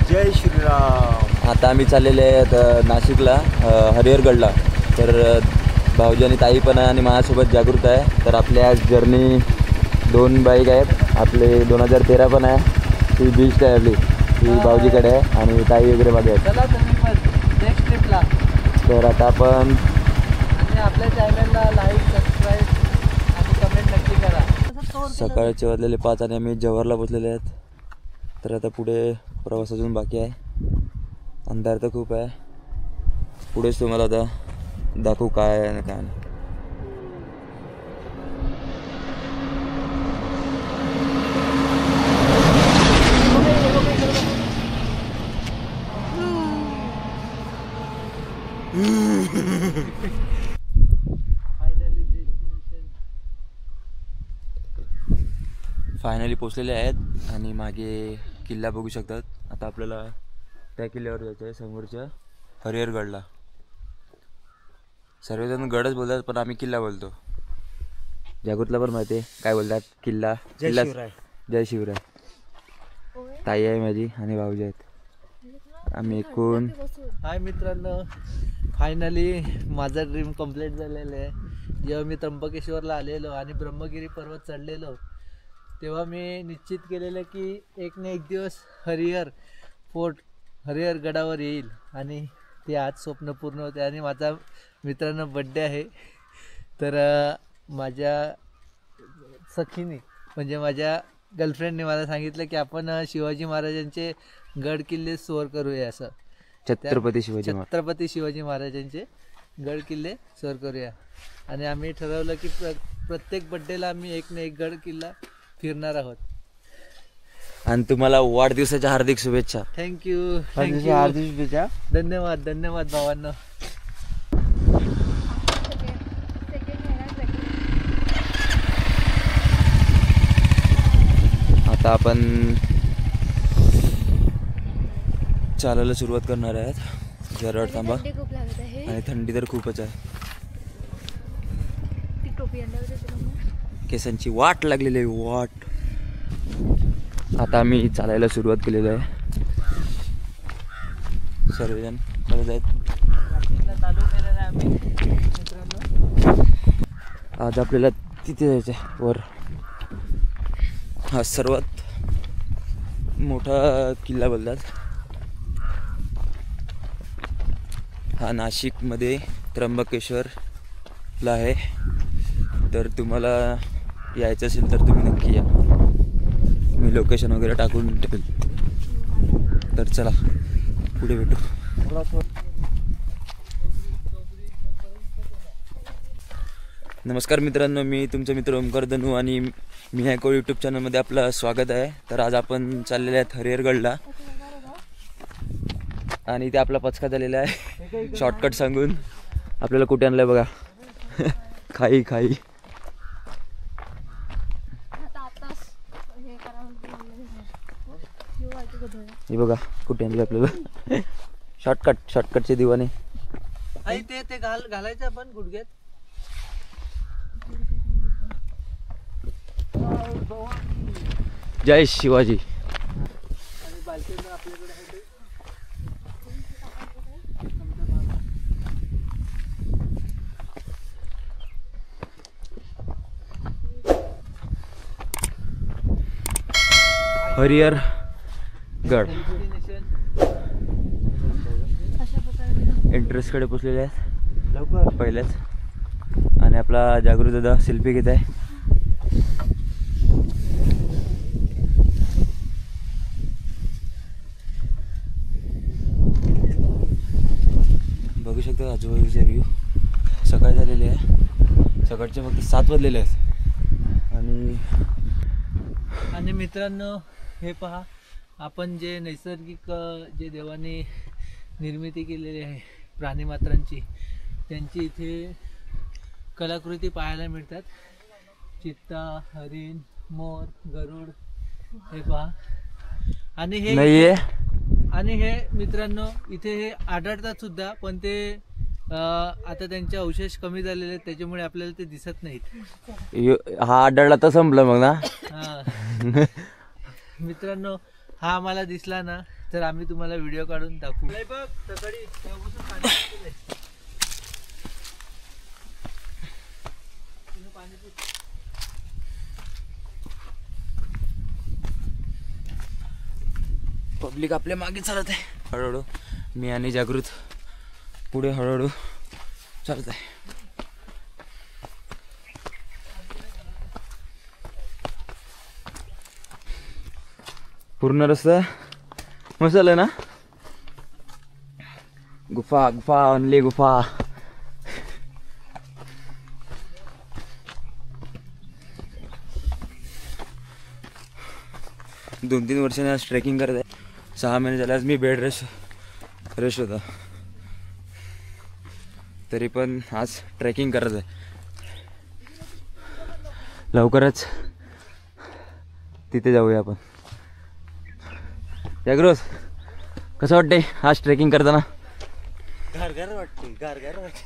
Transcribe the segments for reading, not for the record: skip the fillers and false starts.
जय श्रीराम। आता आम्ही चाललेले आहेत नाशिकला, हरिहरगडला. तर भाऊजी आणि ताई पण आहे आणि माझ्यासोबत जागृत आहे. तर आपल्या जर्नी 2 बाईक आहेत. आपले 2013 पण आहे, ती बीस्ट आहे आपली, ती भाऊजीकडे आहे आणि ताई वगैरे मागे आहेत. चला तुम्ही पण नेक्स्ट ट्रिपला. तर आता आपण आणि आपल्या चॅनलला लाईक, सबस्क्राईब आणि कमेंट नक्की करा. सकाळचे वाजलेले 5 आणि आम्ही जव्हारला पोचलेले आहेत. तर आता पुढे प्रवास अजून बाकी आहे. अंधार तर खूप आहे. पुढेच तुम्हाला आता दाखवू काय आहे आणि काय नाही. फायनली पोचलेले आहेत आणि मागे किल्ला बघू शकतात. आता आपल्याला त्या किल्ल्यावर जायचं आहे, समोरच्या हरिहरगडला. सर्वजण गडच बोलतात पण आम्ही किल्ला बोलतो. जागृतला पण माहिती आहे काय बोलतात, किल्ला. जय शिवराय. जय शिवराय. ताई आहे माझी आणि भाऊजी आहेत. आम्ही एकूण हाय मित्रांनो, फायनली माझा ड्रीम कंप्लीट झालेलं आहे. जेव्हा मी त्र्यंबकेश्वरला आलेलो आणि ब्रह्मगिरी पर्वत चढलेलो, तेव्हा मी निश्चित केलेलं की एक ना एक दिवस हरिहर फोर्ट, हरिहर गडावर येईल आणि ते आज स्वप्न पूर्ण होते. आणि माझा मित्रांनो बड्डे आहे. तर माझ्या सखीने म्हणजे माझ्या गर्लफ्रेंडने मला सांगितलं की आपण शिवाजी महाराजांचे गड किल्ले सर करूया. असं छत्रपती शिवाजी महाराजांचे गड किल्ले सर करूया. आणि आम्ही ठरवलं की प्रत्येक बड्डेला आम्ही एक ना एक गड किल्ला फिरणार आहोत. आणि तुम्हाला वाढदिवसाच्या हार्दिक शुभेच्छा. थँक्यू. हार्दिक शुभेच्छा. धन्यवाद धन्यवाद भावांनो. आता आपण चालायला सुरुवात करणार आहेत. जरा थांबा. आणि थंडी तर खूपच आहे. केसांची वाट लागलेली आहे, वाट. आता आम्ही चालायला सुरुवात केलेली आहे. सर्वजण करत आहेत. चालू केलेलं आहे आम्ही मित्रांनो. आज आपल्याला तिथे जायचं आहे, वर. हा सर्वात मोठा किल्ला बोलतात. हा नाशिकमध्ये त्र्यंबकेश्वरला आहे. तर तुम्हाला यायचं असेल तर तुम्ही नक्की या. मी लोकेशन वगैरे टाकून ठेवेल. तर चला पुढे भेटू. नमस्कार मित्रांनो, मी तुमचा मित्र ओमकार धनू आणि मी ह्या यूट्यूब चॅनलमध्ये आपलं स्वागत आहे. तर आज आपण चाललेले आहेत हरिहरगडला आणि ते आपला पचका झालेला आहे. शॉर्टकट सांगून आपल्याला कुठे आणलं आहे बघा. खाई खाई. हे बघा कुठे आणलं आपल्याला. शॉर्टकटचे दिवाने. आई ते घालायचं आपण गुडघ्यात. जय शिवाजी. आणि बालकेंद्र आपल्याकडे आहे ते. हरिहरगड एंट्रन्सकडे पोचलेले आहेत लवकर पहिलेच. आणि आपला जागृत दादा सेल्फी घेत आहे. बघू शकता आजूबाजूचे व्ह्यू. सकाळ झालेली आहे, सकाळचे फक्त 7 वाजलेले आहेत. आणि मित्रांनो हे पहा, आपण जे नैसर्गिक जे देवाने निर्मिती केलेली आहे प्राणीमात्रांची, त्यांची इथे कलाकृती पाहायला मिळतात. चित्ता, हरिण, मोर, गरुड हे पहा. आणि हे मित्रांनो इथे हे आढळतात सुद्धा, पण ते आता त्यांचे अवशेष कमी झालेले आहेत, त्याच्यामुळे आपल्याला ते दिसत नाहीत. हा आढळला तर संपलं मग ना. मित्रांनो हा आम्हाला दिसला ना तर आम्ही तुम्हाला व्हिडिओ काढून दाखवू. बघ सकाळी तेव्हापासून पाणी पिलंय. पाणी पी. पब्लिक आपल्या मागे चालत आहे हळूहळू. मी आणि जागृत पुढे हळूहळू चालत आहे. पूर्ण रस्ता मसाला ना. गुफा गुफा ओनली गुफा. दोन 3 वर्षांनी आज ट्रेकिंग करत आहे. 6 महिने झाले आज मी बेड रेस्ट होता, तरी पण आज ट्रेकिंग करत आहे. लवकरच तिथे जाऊया आपण. जागृत कसं वाटते आज ट्रेकिंग करताना? गारगार वाटते, गारगार वाटते.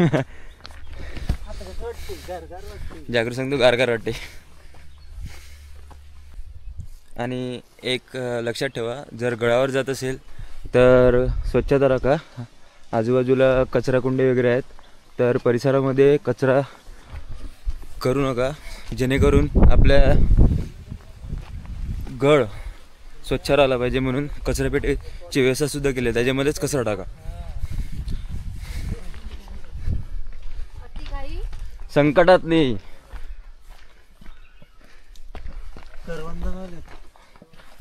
आता कसं वाटते? गारगार वाटते. जागृत सांगतो गारगार वाटते. आणि एक लक्षात ठेवा, जर गडावर जात असेल तर स्वच्छता राखा. आजूबाजूला कचराकुंडे वगैरे आहेत, तर परिसरामध्ये कचरा करू नका, जेणेकरून आपल्या गड स्वच्छ राहिला पाहिजे. म्हणून कचरापेटीची व्यवस्था सुद्धा केली आहे, त्याच्यामध्येच कचरा टाका. संकटात नाही.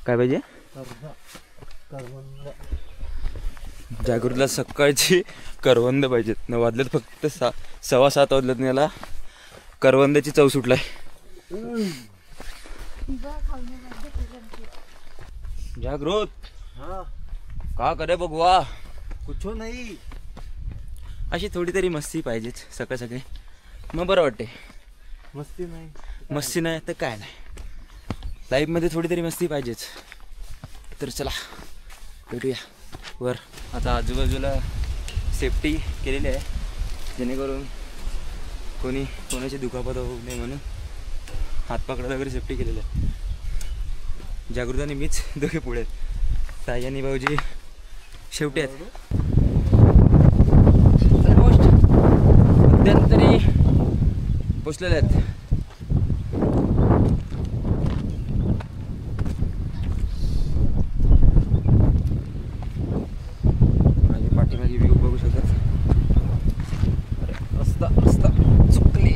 काय पाहिजे? जागृतला सकाळची करवंद पाहिजेत. 9 वाजलेत फक्त, 6:15 वाजलेत. याला करवंदाची चव सुटलाय. जागृत हाँ का करे बघवा. कुछ नाही. अशी थोडी तरी मस्ती पाहिजेच सकाळ सकाळी, मग बरं वाटते. मस्ती नाही, मस्ती नाही तर काय नाही, लाईफमध्ये थोडी तरी मस्ती पाहिजेच. तर चला भेटूया वर. आता आजूबाजूला सेफ्टी केलेली आहे, जेणेकरून कोणाची दुखापत होऊ नये म्हणून हातपाकडाला वगैरे सेफ्टी केलेली आहे. जागृत आणि मीच दोघे पुढे आहेत. साई आणि भाऊजी शेवटी आहेत. मध्यंतरी पोचलेले आहेत. माझ्या पाठीमागे व्ह्यू बघू शकतात. रस्ता रस्ता चुकली.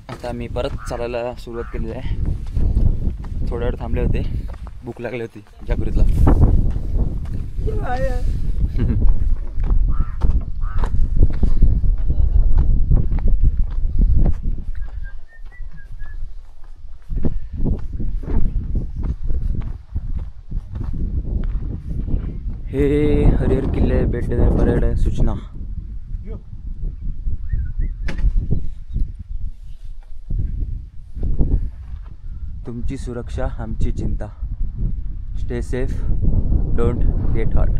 आता मी परत चालायला सुरुवात केली आहे. थोडा वेळ थांबले होते, भूक लागली होती जागृतला. हे हरिहर किल्ले भेट देण्यापर्यंत सूचना. तुमची सुरक्षा आमची चिंता. Stay safe, don't get hot.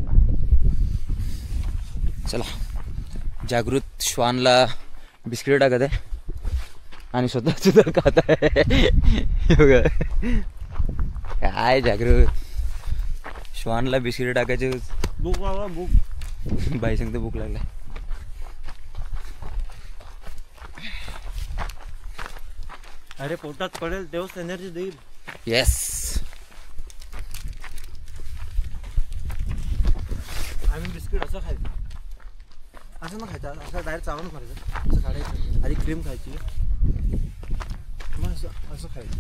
चला. जागृत श्वानला बिस्किट टाकत आहे आणि स्वतः सुद्धा खात आहे. काय जागृत, श्वानला बिस्किट टाकायचे. भूक लागला, भूक. बाई सांगते भूक लागला. अरे पोटात पडेल तेव्हाच एनर्जी देईल. येस. आम्ही बिस्किट असं खायचं, असं न खायचं, असं डायरेक्ट चावून खायचं, असं काढायचं, आधी क्रीम खायची, मग असं असं खायचं.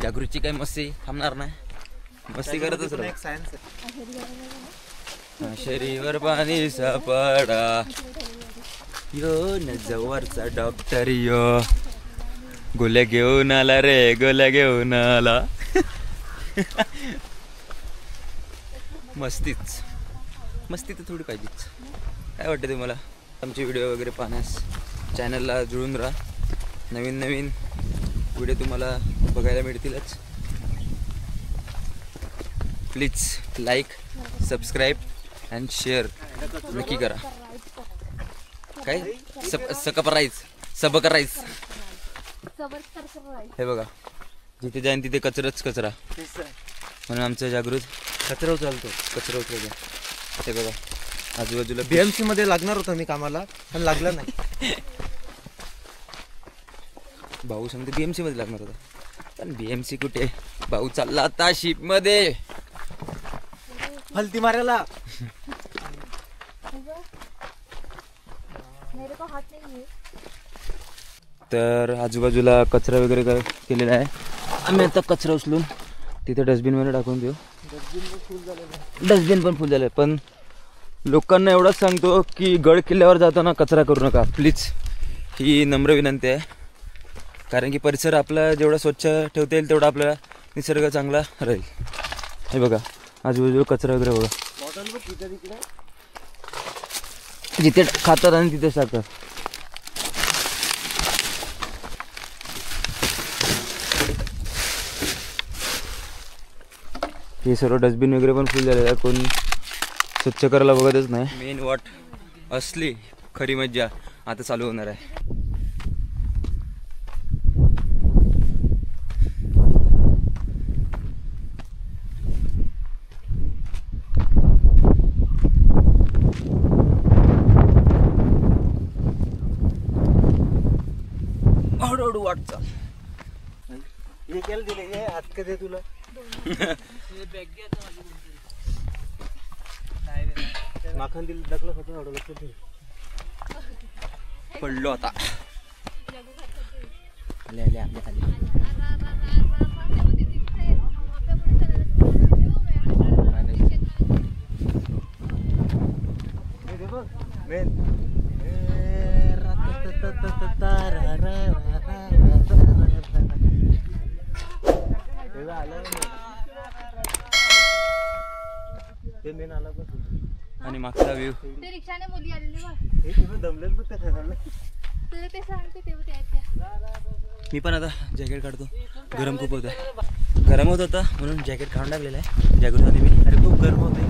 जागृतची काही मस्ती थांबणार नाही, मस्ती करतच एक राहा. सायन्स आहे. शरीवर पाणी सापडा, यो न जवळचा डॉक्टर यो, गोल्या घेऊन आला रे, गोल्या घेऊन आला. मस्तीच मस्ती तर थोडी पाहिजेच. काय वाटतं तुम्हाला? आमचे व्हिडिओ वगैरे पाहण्यास चॅनलला जुळून राहा. नवीन नवीन व्हिडिओ तुम्हाला बघायला मिळतीलच. Please like subscribe and share नक्की करा. काय सबकराईज हे बघा, जिथे जाईन तिथे कचराच कचरा, म्हणून आमचं जागृत कचरा उचलतो. कचरा उचलतो. ते बघा आजूबाजूला BMC मध्ये लागणार होता मी कामाला, पण लागला नाही. भाऊ सांगते BMC मध्ये लागणार होता, पण BMC कुठे, भाऊ चालला आता शिप मध्ये हलती मारायला. तर आजूबाजूला कचरा वगैरे केलेला आहे. आम्ही आता कचरा उचलून तिथे डस्टबिनमध्ये टाकून देऊ. डस्टबिन पण फुल झालं. पण लोकांना एवढंच सांगतो की गड किल्ल्यावर जाताना कचरा करू नका प्लीज, ही नम्र विनंती आहे. कारण की परिसर आपला जेवढा स्वच्छ ठेवता येईल तेवढा आपला निसर्ग चांगला राहील. हे बघा आजूबाजूला कचरा वगैरे बघा, जिथे खातात आणि तिथेच टाकतात. हे सर्व डस्टबिन वगैरे पण फुल झालेलं आहे, कोण स्वच्छ करायला बघतच नाही. मेन वॉट असली खरी मज्जा आता चालू होणार आहे. हळूहळू वाटतं. हे केलं दिले हे हात का दे तुला. माखन दिलं टाकलं होतं एवढं लक्ष ठेव. पडलो आता. आणि मागचा व्ह्यू ते रिक्षाने मुली आलेली बघ. हे तुम्ही दमलेल बघ त्या ठिकाणी. तुला ते सांगते तेव्हा त्या मी पण आता जॅकेट काढतो. गरम खूप होतं, गरम होत होता म्हणून जॅकेट काढून टाकलेलं आहे. जॅकेटमध्ये मी अरे खूप गरम होते.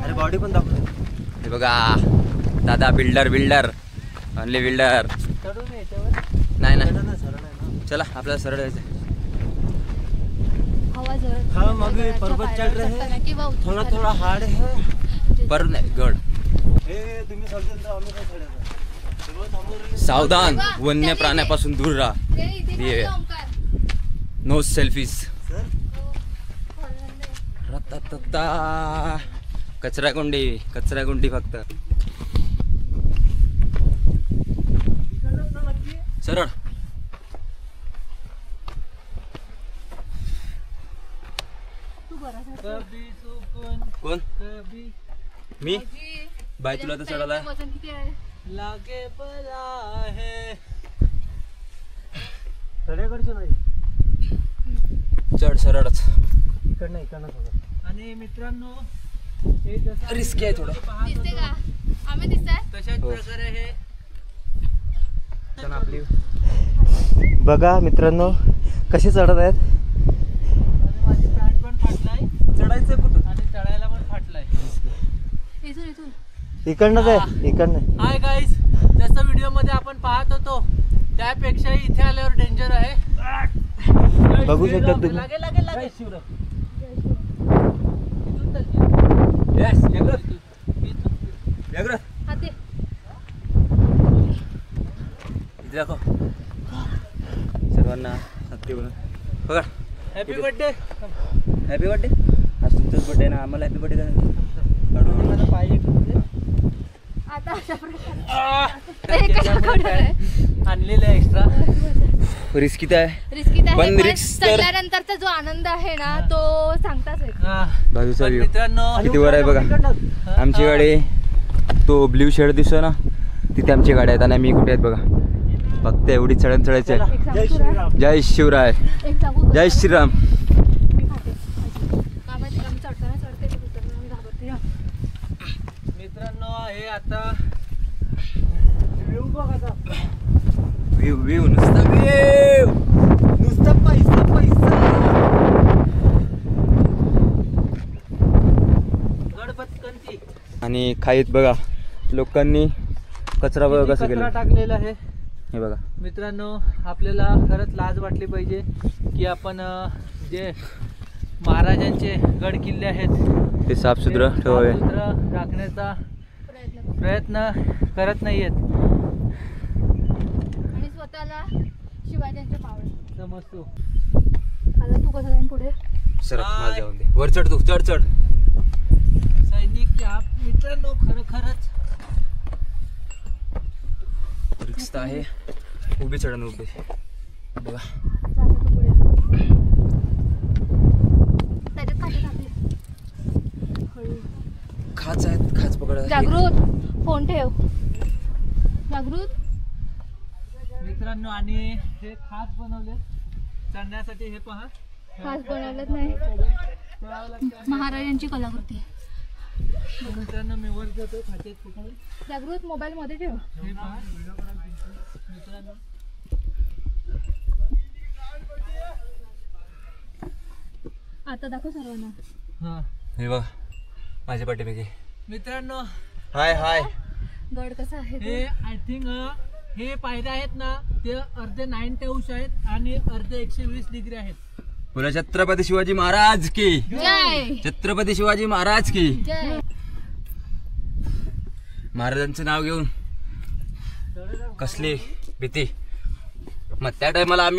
अरे बॉडी पण दाखवतो. हे बघा दादा बिल्डर ऑनली बिल्डर. नाही नाही चला आपल्याला सरळ जायचं. हवा जर हाँ मग पर्वत चढ़ रहे हैं, थोड़ा थोड़ा हार्ड है पर नाही गड. हे तुम्ही समजून तर आम्ही काय चढायचं. सावधान, वन्य प्राण्यापासून दूर राहा. ये नो सेल्फीज. कचरा गुंडी फक्त. सरळ कोण मी बाय तुला तर चढाला वजन किती आहे? लागे बला है. सड्याकडचं नाही, चढ सरळच. इकडनं थोडं. आणि मित्रांनो हे जसं रिस्की आहे थोडं. दिसते का? आम्ही दिसतंय? तशाच हो. प्रकारे हे आपली बघा मित्रांनो कसे चढत आहेत. आणि माझी पॅन्ट पण फाटलाय चढायचं कुठं? आणि चढायला पण फाटलाय. इथून इकडनंच आहे, इकडनं. हाय गाईज, जसं व्हिडिओ मध्ये आपण पाहत होतो त्यापेक्षा इथे आल्यावर डेंजर आहे. बघू शकता तुम्ही. लागे शिवराज. यस जागृत हाते इथे दाखव सर्वांना. हत्ती बोला बघा. Happy birthday. Happy birthday. आज तुमचाच बर्थडे ना, आम्हाला हॅपी बर्थडे मला पाहिजे आता अशा प्रकारे आणलेलं आहे एक्स्ट्रा. रिस्की आहे रिस्की आहे, पण पण रिस्क तर- चढल्यानंतरचा जो आनंद आहे ना तो सांगताच येत हा. बाजूचा पण व्ह्यू मित्रांनो किती वर आहे बघा. आमची गाडी तो ब्ल्यू शेड दिसतो ना, तिथे आमची गाडी आहेत आणि आम्ही कुठे आहेत बघा. फक्त एवढी चढण चढायची आहे. एक सांगू तुला? जय शिवराय. एक सांगू जय श्रीराम. मी खाते. मामा ते आम्ही चढताना चढते की उतरताना मी घाबरते. मित्रांनो हे आता व्ह्यू नुसता व्ह्यू. नुसतं पैसा पैसा. आणि खाईत बघा लोकांनी कचरा बघा कसं कचरा केलं टाकलेला आहे. हे बघा मित्रांनो, आपल्याला खरंच लाज वाटली पाहिजे की आपण जे महाराजांचे गड किल्ले आहेत ते साफसुथरं ते ठेवावे. साफसुथरं राखण्याचा प्रयत्न करत नाहीयेत. आणि स्वतःला शिवाज्यांच्या पावलं समजतो. आता तू कसं जाईन पुढे? सर मला जाऊन दे. वर चढ तू, चढ चढ. सैनिक मित्रांनो, खरंच रिक्स तर आहे. उभी चढ उभी बघा. जा आता तू पुढे. त्याच्यात खाली टाकले. हळू. खाच आहेत, खाच पकड. जागृत फोन ठेव. जागृत मित्रांनो, आणि हे खास बनवले चढण्यासाठी. हे पहा, खास बनवलंच नाही, चढावं लागतं. महाराजांची कलाकृती. मित्रांनो, मी वर जातो खाचेत पकडून. जागृत मोबाईल मध्ये ठेव. हे पहा मित्रांनो, आता दाखव सर्वांना. हा हे बघा माझ्या पाठीमागे. मित्रांनो, हाय हाय. गड कसा आहे हे ते? आय थिंक हे पायऱ्या आहेत ना, ते अर्धे 90 अंश आहेत आणि अर्धे 120 डिग्री आहेत. बोला छत्रपती शिवाजी महाराज की जय छत्रपती शिवाजी महाराज की. जय. महाराजांचं नाव घेऊन कसली भीती. मग त्या टायमाला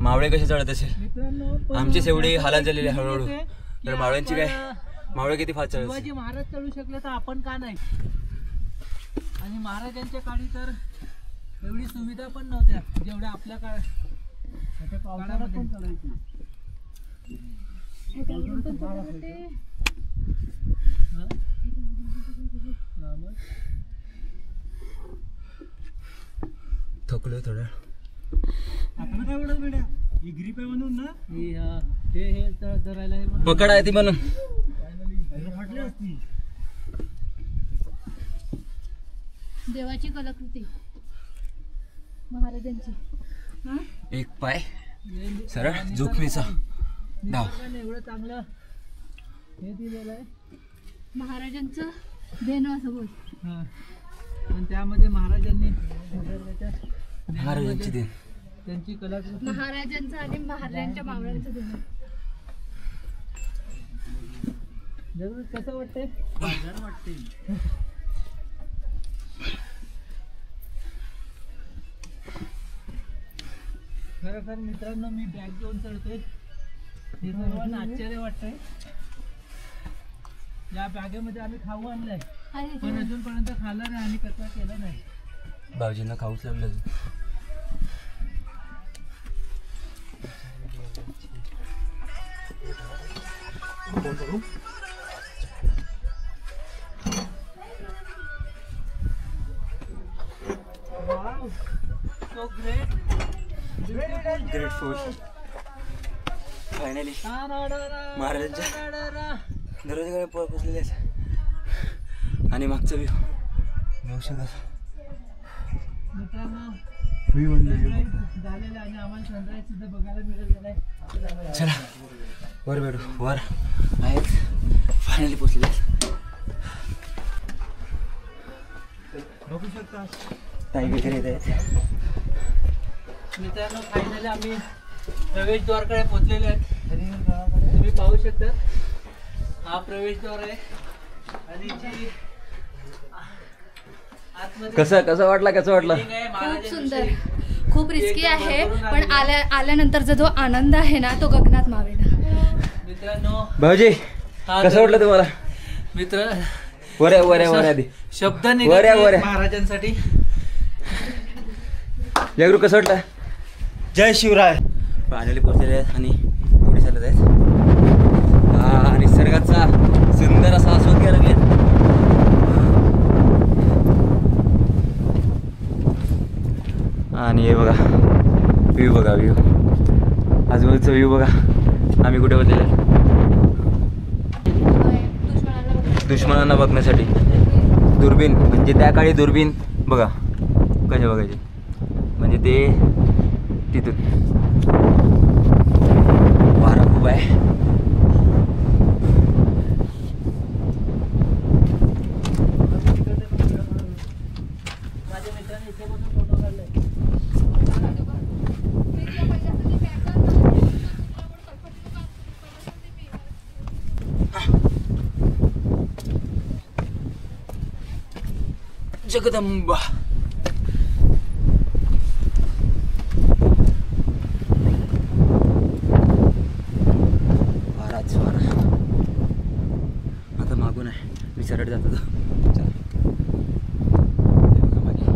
मावळे कसे चढत असेल. मित्रांनो, पण आमचीच एवढी हालत झालेली आहे हळूहळू. येते तर की मावळ्यांची काय, आपण, मावळे किती फास्ट चढत शिवाजी असेल. महाराज चढू शकले तर आपण का नाही. आणि महाराजांच्या काळी तर एवढी सुविधा पण नव्हत्या जेवढ्या आपल्या काळामध्ये. ह्याच्यावरून पण चढत होते. थकलोय थोडं. हे धरायला हे म्हणून. पकड आहे ती म्हणून. देवाची कलाकृती महाराजांची. हा? एक पाय सरळ जोखमीचा डाव. निसर्गाने एवढं चांगलं हे दिलेलं आहे. महाराजांचं देणं असं बोल. हा. आणि त्यामध्ये महाराजांनी निसर्गाच्या महाराजांची दिन. त्यांची कलाकृती. महाराजांचं आणि महाराजांच्या मावळ्यांचं देणं. जरूर कसं वाटतंय? वाटते. खरोखर मित्रांनो, मी बॅग घेऊन चढतोय. हे सर्वांना आश्चर्य वाटतंय. या बॅगेमध्ये आम्ही खाऊ आणलाय, आणि पण अजूनपर्यंत खाल्लं नाही आणि कचरा केला नाही. भाऊजींना खाऊच लागलं. Wow, so great. Grateful. Finally महाराजांच्या दरवाजाकडे पोहोचलेले आहेत. आणि मागचा व्ह्यू बघू शकता. मित्रांनो, झालेलं आणि आम्हाला सनराईज सुद्धा बघायला मिळालेलं आहे. चला वर भेटू. वर आहेत, फायनली पोहोचलेले आहेत. बघू शकता ताई वगैरे येत आहेत. मित्रांनो, फायनली आम्ही प्रवेशद्वारकडे पोहोचलेले आहेत. तुम्ही पाहू शकता, हा प्रवेशद्वार आहे. आणि जी आतमध्ये कसं वाटलं building आहे, खूप महाराजांची. सुंदर, खूप रिस्की आहे, पण आल्यानंतरचा जो आनंद आहे ना, तो गगनात मावेना. मित्रांनो, भाऊजी हा कसं वाटलं तुम्हाला. मित्र वर आधी शब्द वर निघत आहे, वर नाहीत आहे. महाराजांसाठी. जागरू कसं वाटलं. जय शिवराय. फायनली पोहोचलेले आहेत आणि पुढे चालत आहेत. हा निसर्गाचा सुंदर असा आस्वाद घ्यायला लागले. आणि हे बघा व्ह्यू, बघा व्ह्यू, आजूबाजूचा व्ह्यू बघा. आम्ही कुठे बसलेले आहे. दुश्मनांना बघण्यासाठी दुर्बीन, म्हणजे त्या काळी दुर्बीन बघा कशा बघायचे, म्हणजे ते तिथून. वारा खूप आहे. जगदंबा. वाराच वारा. आता मागून आहे विचारत जातो तो. मागे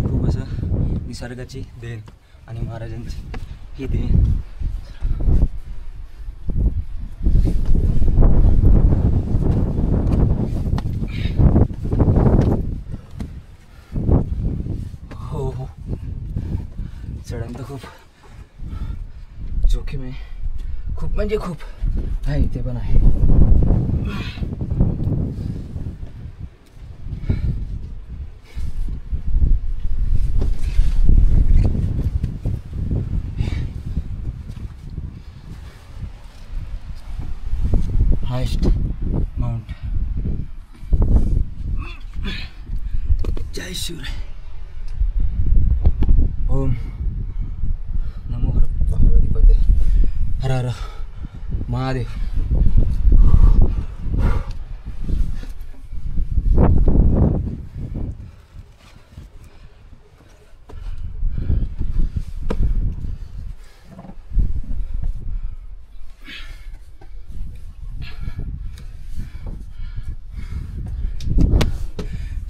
खूप असं निसर्गाची देण आणि महाराजांची ही देण. चढण तर खूप जोखीम आहे. खूप म्हणजे खूप आहे. इथे पण आहे. Highest mount. जय शिवराय. ओम नमो भगवती हर हर महादेव.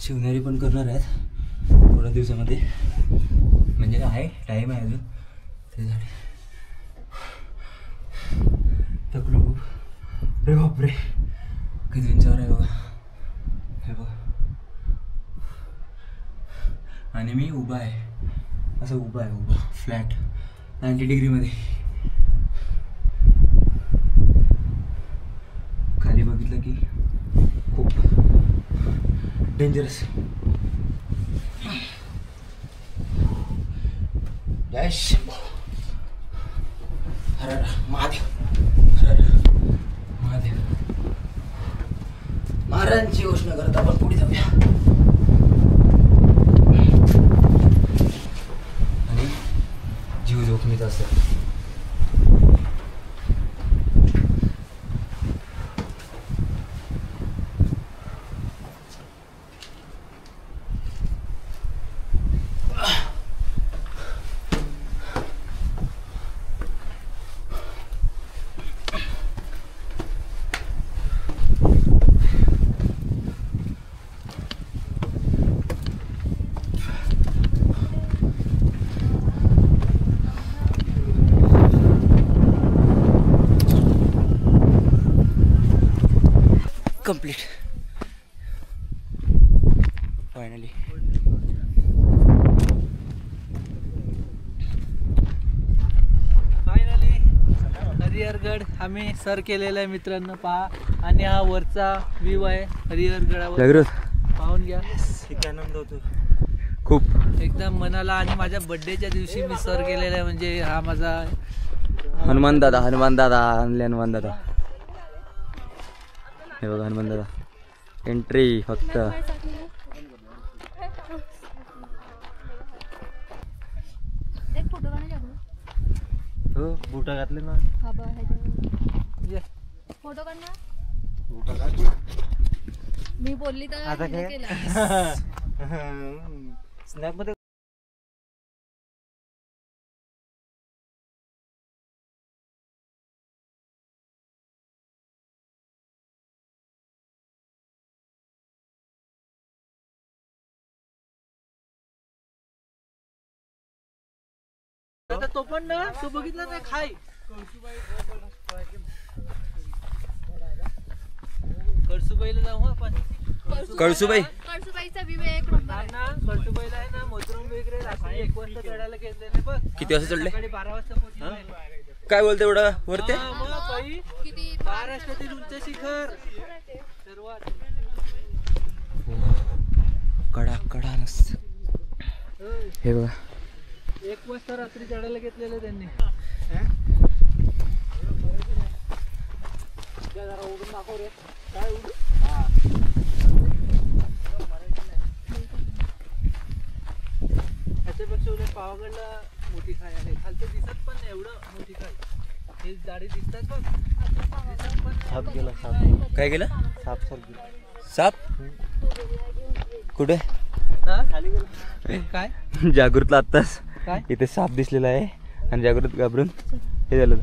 शिवनेरी पण करणार आहेत थोड्या दिवसामध्ये. म्हणजे आहे टाईम आहे अजून त्यासाठी. थकलो खूप. रे बापरे किती उंचावर आहे बघा. हे बघा. आणि मी उभा आहे असं. उभा आहे उभा फ्लॅट 90 डिग्रीमध्ये. खाली बघितलं की खूप डेंजरस. जय शिव. हर हर महादेव. हर हर महादेव. महाराजांची घोषणा करत आपण पुढे जाऊया. आणि जीव जोखमीचा असेल. Complete finally. हरिहरगड आम्ही सर केलेला आहे मित्रांनो. पहा. आणि हा वरचा व्ह्यू आहे हरिहरगडावर. पाहून घ्या. किती आनंद होतो खूप एकदम मनाला. आणि माझ्या बर्थडेच्या दिवशी मी सर केलेला आहे. म्हणजे हा माझा हनुमान दादा आणले. हनुमान दादा हे बघा. हनुमान दादा एंट्री फक्त. हो बुटा घातले ना. फोटो काढ ना. मी बोलली तर आता काय केलं. स्नॅप मध्ये आता तो पण ना. तो बघितला नाही खाय. कळसुबाईला जाऊ आपण. कळसुबाई. कळसुबाईचा व्ह्यू एक नंबर आहे. ना कळसुबाईला आहे ना मधुरम वगैरे रात्री 1 वाजता चढायला घेतलेले बघ. किती वाजता चढले? सकाळी 12 वाजता पोहोचले. काय बोलते एवढं वरते? किती महाराष्ट्रातील उंच शिखर सर्वात. कडा कडा नसत. हे बघा 1 वाजता रात्री चढायला घेतलेलं त्यांनी. उडून दाखव रे. काय उडून. ह्याच्यापेक्षा उलट पावागडला मोठी खाय आहे. खालचं दिसत पण नाही एवढं मोठी खाय. हे झाडे दिसतात बघ. दिसत पण नाही. साप गेला. साप काय केलं? साप सर गेला. साप कुठे? हा? काय जागृतला आत्ताच काय इथे साप दिसलेला आहे आणि जागृत घाबरून हे झालं.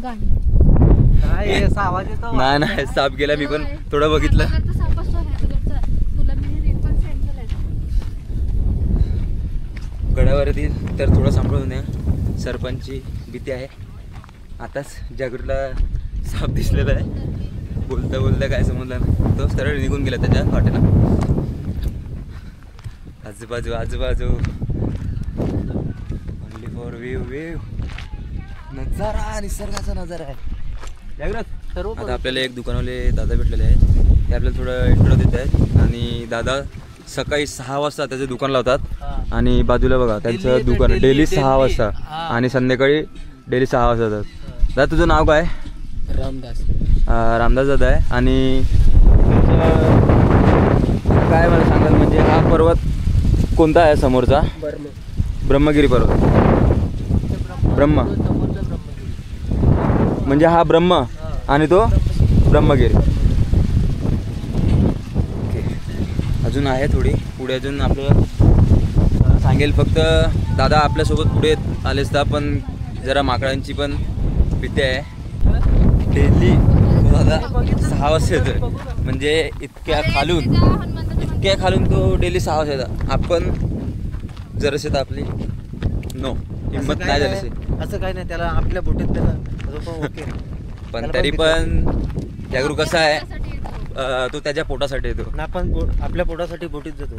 काय हे असा आवाज येतो? नाही नाही साप गेला. मी पण थोडं बघितलं. गडावरती तर थोडं सांभाळून या. सरपंचची भीती आहे. आताच जागृतला साप दिसलेला आहे. बोलता बोलता काय समजलं नाही. तो सरळ निघून गेला त्याच्या वाटेला. आजूबाजू आजूबाजू ओनली फॉर व्ह्यू व्ह्यू. नजारा निसर्गाचा नजारा आहे. जागृत सर्व आता आपल्याला एक दुकानवाले दादा भेटलेले आहेत. ते आपल्याला थोडं इंट्रो देत आहेत. आणि दादा सकाळी 6 वाजता त्याचं दुकान लावतात. आणि बाजूला बघा त्यांचं दुकान डेली 6 वाजता आणि संध्याकाळी डेली 6 वाजता जातात. दादा तुझं नाव काय? रामदास. रामदास दादा आहे. आणि काय मला सांगाल म्हणजे हा पर्वत कोणता आहे समोरचा? ब्रह्मगिरी पर्वत. ब्रह्म म्हणजे हा ब्रह्म आणि तो ब्रह्मगिरी. ओके अजून आहे थोडी पुढे. अजून आपलं सांगेल फक्त दादा आपल्यासोबत पुढे आले असता पण जरा माकडांची पण भीती आहे. डेली दादा 6 वाजता येतोय म्हणजे इतक्या खालून तो डेली 6 वाजता येतात. आपण जरासे तर आपली नो हिंमत नाही झाली असं काही नाही. त्याला आपल्या बोटीत त्याला ओके. पण तरी पण जागरू कसा आहे तो त्याच्या पोटासाठी येतो. ना आपण आपल्या पोटासाठी बोटीत जातो.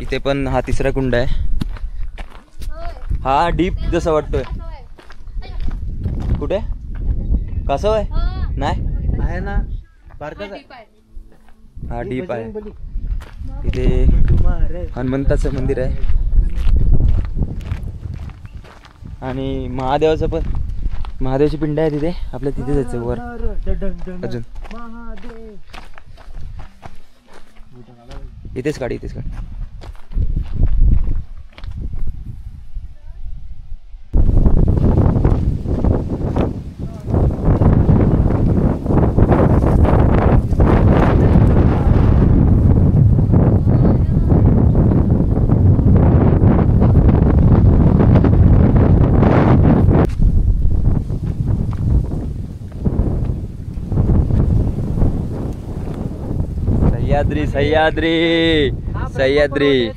इथे पण हा तिसरा कुंड आहे. हा डीप जसं वाटतोय. कुठे कसं आहे? नाही आहे ना बारकाच आहे. हा डीप आहे. इथे हनुमंताचं मंदिर आहे आणि महादेवाचं पण महादेवाची पिंड आहे तिथे. आपल्या तिथे जायचं वर अजून. इथेच काढ. सह्याद्री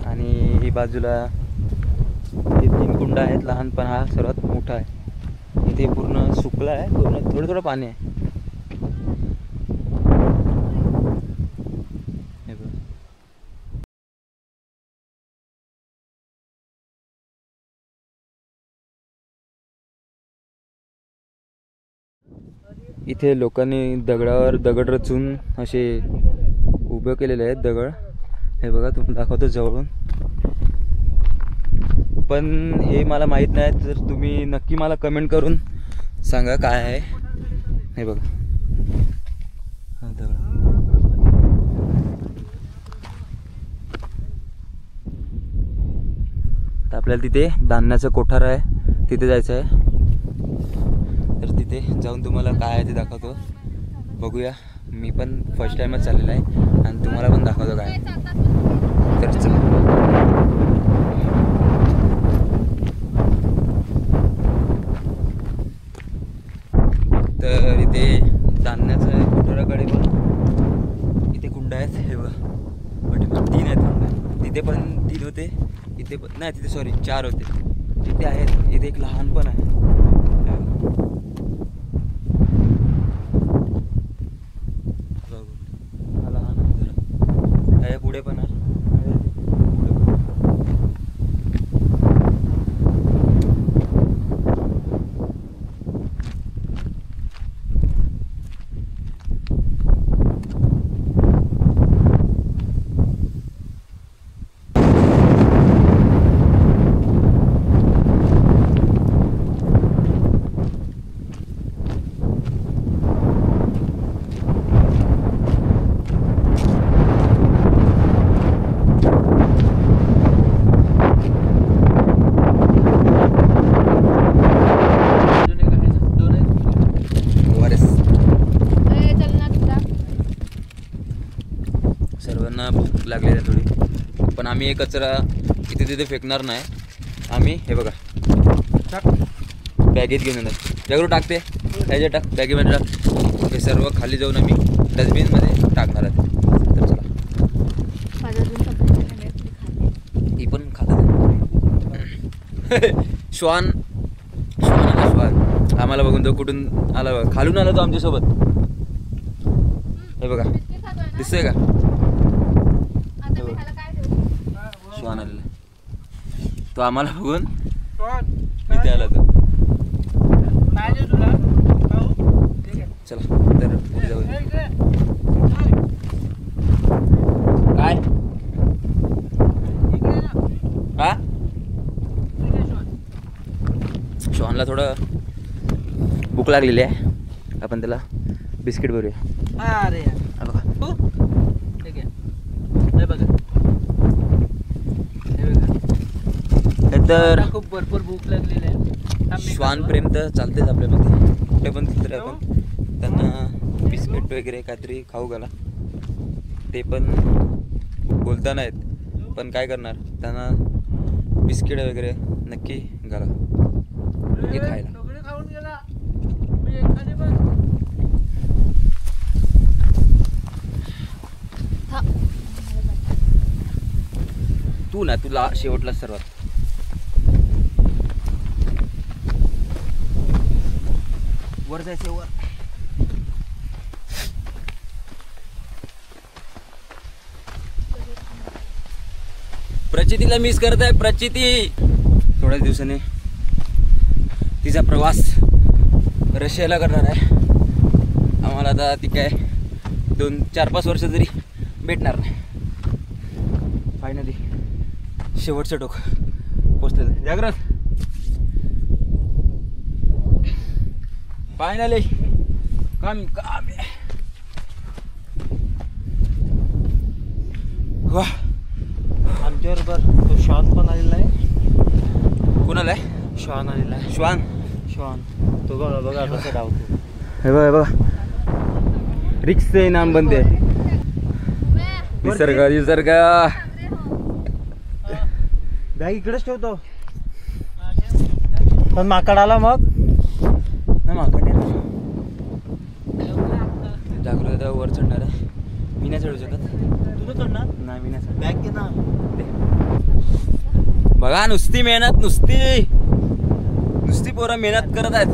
आणि ही बाजूला हे 3 कुंड आहेत लहान पण हा सर्वात मोठा आहे. इथे पूर्ण सुकला आहे. पूर्ण थोडं पाणी आहे. इथे लोकांनी दगडावर दगड रचून असे उभे केलेले आहेत दगड. हे बघा तुम्हाला दाखवतो जवळून. पण हे मला माहीत नाही तर तुम्ही नक्की मला कमेंट करून सांगा काय आहे. हे बघा हा दगड. तर आपल्याला तिथे धान्याचं कोठार आहे तिथे जायचं आहे. तर तिथे जाऊन तुम्हाला काय आहे ते दाखवतो. बघूया. मी पण फर्स्ट टाईमच चाललेला आहे आणि तुम्हाला पण दाखवतो काय. तर चला. तर इथे धान्याचं कोठाराकडे पण इथे कुंड आहेत. हे बघा 3 आहेत कुंड. तिथे पण 3 होते. इथे पण नाही. तिथे सॉरी 4 होते. तिथे आहेत. इथे एक लहान पण आहे. पुढे पण आहे. आम्ही हे कचरा इथे तिथे फेकणार नाही. आम्ही हे बघा बॅगेत घेऊन येणार. जागरूक टाकते ह्याच्या टाक बॅगेमध्ये टाक. हे सर्व खाली जाऊन आम्ही डस्टबिनमध्ये टाकणार आहे. तर चला ही पण खातात. श्वान आला श्वान आम्हाला बघून तो कुठून आला बघा. खालून आला तो आमच्यासोबत. हे बघा दिसतंय का श्वान आलेला. तो आम्हाला बघून इथे आला तो. चला तर पुढे जाऊया. काय हा श्वानला थोडं भूक लागलेली आहे. आपण त्याला बिस्किट भरूया. अरे हा बघा ठीक आहे. हे बघा हे तर खूप भरपूर भूक लागलेली आहे. श्वान प्रेम तर चालतेच आपल्यामध्ये. कुठे पण तिथे आपण त्यांना बिस्किट वगैरे काहीतरी खाऊ घाला. ते पण बोलता नाहीत पण काय करणार, त्यांना बिस्किट वगैरे नक्की घाला हे खायला. तू ना तुला शेवटला सर्वात वर जायचं वर. प्रचितीला मिस करत आहे. प्रचिती थोड्याच दिवसाने तिचा प्रवास रशियाला करणार आहे. आम्हाला आता ती काय 2-4-5 वर्ष जरी भेटणार नाही. फायनली शेवटचं टोक पोचलेलं. जागृत फायनली काम वा. आमच्याबरोबर तो श्वान पण आलेला आहे. कोणाला आहे? श्वान आलेला आहे. श्वान तो बघा बघा कसं धावतो. हे बघा बघा रिक्स से इनाम बनते. निसर्ग बॅग इकडेच ठेवतो. पण माकड आला मग नाही. माकड जागृत वर चढणार आहे. मी नाही चढू शकत. तुझं चढणार नाही मी नाही चढणार. बॅग घे ना. बघा नुसती मेहनत नुसती पोरं मेहनत करत आहेत.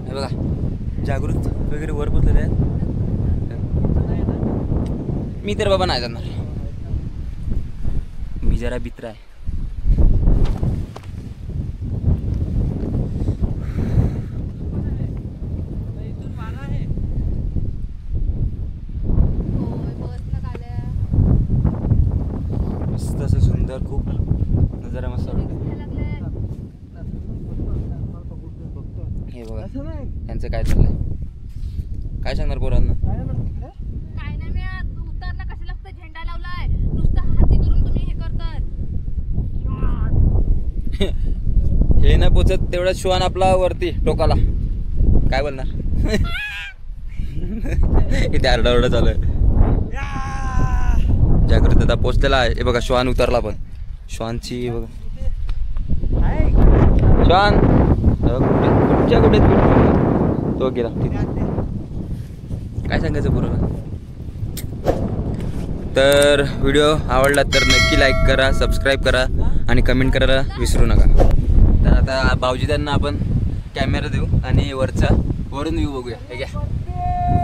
हे बघा जागृत वगैरे वर पोचलेले आहेत. मी तर बाबा नाही जाणार. मी जरा भित्र आहे. मस्त असं सुंदर खूप नजारा मस्त वाटतो. हे बघा त्यांचं काय चाललंय. काय सांगणार पोरांना? काय नाही मी उतरला कशाला फक्त झेंडा लावलाय. नुसतं हाती करून तुम्ही हे करतात. हे ना पोचत तेवढा श्वान आपला वरती टोकाला. काय बोलणार? इथे आरडाओरडा चालू आहे. जागृत आता पोचलेला आहे. हे बघा श्वान उतरला. पण श्वानची बघा श्वान कुठच्या कुठे तो गेला तिथे. काय सांगायचं पूर्ण. तर व्हिडिओ आवडला तर नक्की लाईक करा, सबस्क्राईब करा आणि कमेंट करायला विसरू नका. तर आता भाऊजी त्यांना आपण कॅमेरा देऊ आणि वरून व्ह्यू बघूया. हे घ्या.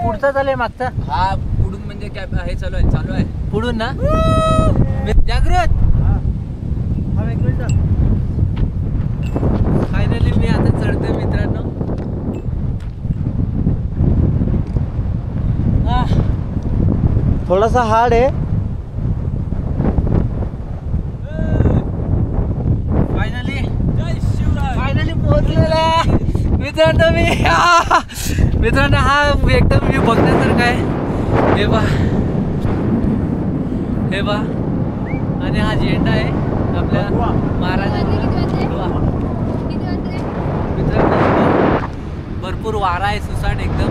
पुढचा चालू मागचा. हा पुढून म्हणजे काय हे चालू आहे पुढून ना. जागृत फायनली मी आता चढतोय मित्रांनो. थोडासा हार्ड आहे. फायनली पोहोचलेला मित्रांनो. मित्रांनो हा एकदम व्ह्यू बघण्यासारखा आहे. हे बा आणि हा झेंडा आहे आपल्या महाराजांचा. मित्रांनो भरपूर वारा आहे. सुसाट एकदम.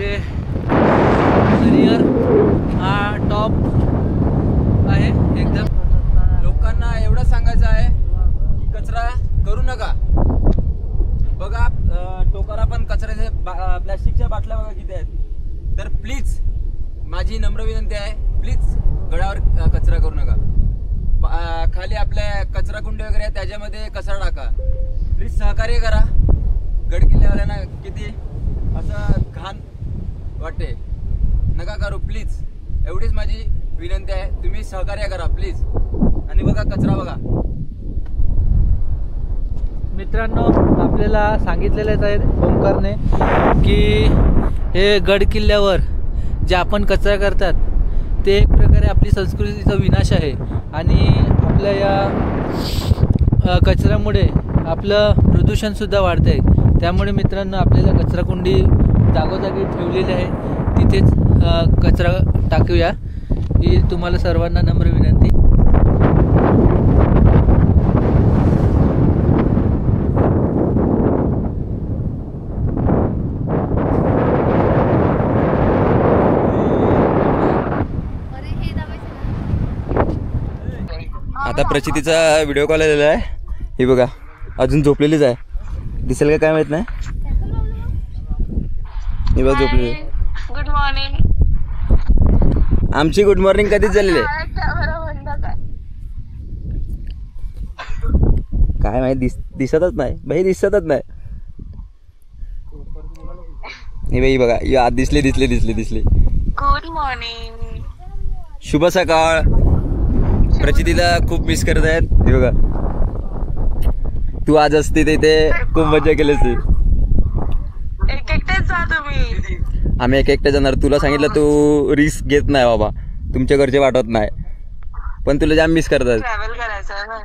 हे हरिहर हा टॉप आहे एकदम. लोकांना एवढं सांगायचं आहे, कचरा करू नका. बघा टोकाला पण कचऱ्याचे प्लॅस्टिकच्या बाटल्या बघा किती आहेत. तर प्लीज माझी नम्र विनंती आहे, प्लीज गडावर कचरा करू नका. खाली आपल्या कचरा कुंडी वगैरे आहे त्याच्यामध्ये कचरा टाका. प्लीज सहकार्य करा. गड किल्ल्यावाल्यांना किती असं घाण वाटते, नका करू प्लीज. एवढीच माझी विनंती आहे, तुम्ही सहकार्य करा प्लीज. आणि बघा कचरा बघा. मित्रांनो, आपल्याला सांगितलेलेच आहे ओंकारने की हे गड किल्ल्यावर जे आपण कचरा करतात ते एक प्रकारे आपली संस्कृतीचा विनाश आहे. आणि आपल्या या कचऱ्यामुळे आपलं प्रदूषणसुद्धा वाढतं आहे. त्यामुळे मित्रांनो, आपल्याला कचराकुंडी जागोजागी ठेवलेली आहे, तिथेच कचरा टाकूया ही तुम्हाला सर्वांना नम्र विनंती. आता प्रचितीचा व्हिडिओ कॉल आलेला आहे. हे बघा अजून झोपलेलीच आहे, दिसेल का काय माहित नाही. हे बघ झोपलेली. Good morning. आमची गुड मॉर्निंग कधीच झालेली आहे काय माहिती, दिसतच नाही भाई, दिसतच नाही. हे बाई बघा, या दिसले दिसले दिसले दिसले. Good morning. शुभ सकाळ. प्रचितीला खूप मिस करत आहेत. हे बघा, तू आज असते तिथे खूप मजा केली असती. एकटेच जा तुम्ही. आम्ही एकटे जाणार. तुला सांगितलं तू रिस्क घेत नाही बाबा, तुमच्या घरचे वाटत नाही, पण तुला जाम मिस करतात. ट्रॅव्हल करायचं ना.